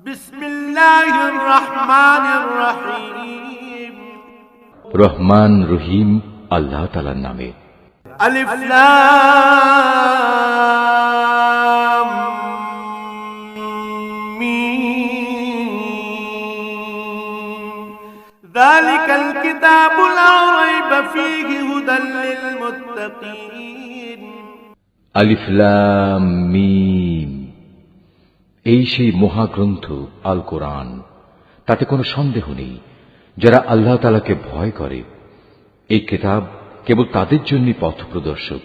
বিসমিল্লাহির রহমানির রহিম। রহমান রহিম আল্লাহ তাআলার নামে। আলিফ লাম মিম। যালিকাল কিতাবু লা রাইবা ফীহি হুদাল লিল মুত্তাকিন। আলিফ লাম মিম। এই সেই মহাগ্রন্থ আল কোরআন, তাতে কোনো সন্দেহ নেই যারা আল্লাহ তাআলাকে ভয় করে। এই কিতাব কেবল তাদের জন্য পথপ্রদর্শক।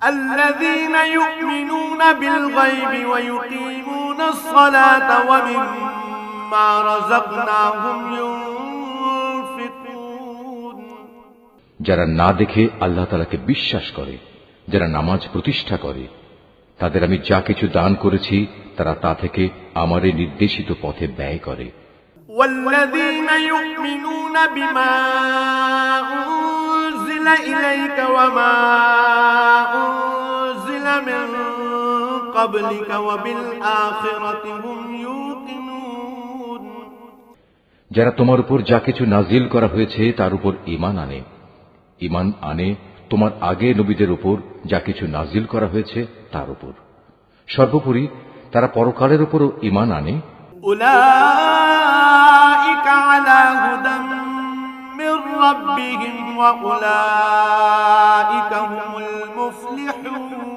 الذين يؤمنون بالغيب ويقيمون الصلاة ومما رزقناهم ينفقون। যারা না দেখে আল্লাহ তাআলাকে বিশ্বাস করে, যারা নামাজ প্রতিষ্ঠা করে, তাদের আমি যা কিছু দান করেছি তারা তা থেকে আমার এই নির্দেশিত পথে ব্যয় করে। والذين يؤمنون بما أنزل إليك وما أنزل من قبلك وبالآخرة هم يوقنون। যারা তোমার উপর যা কিছু নাজিল করা হয়েছে তার উপর ঈমান আনে তোমার আগে নবীদের উপর যা কিছু নাজিল করা হয়েছে তার উপর। সর্বোপরি তারা পরকালের উপরও ঈমান আনে। উলাইকা আলা হুদাম মির রাব্বিহিম ওয়া উলাইকা হুমুল মুফলিহুন।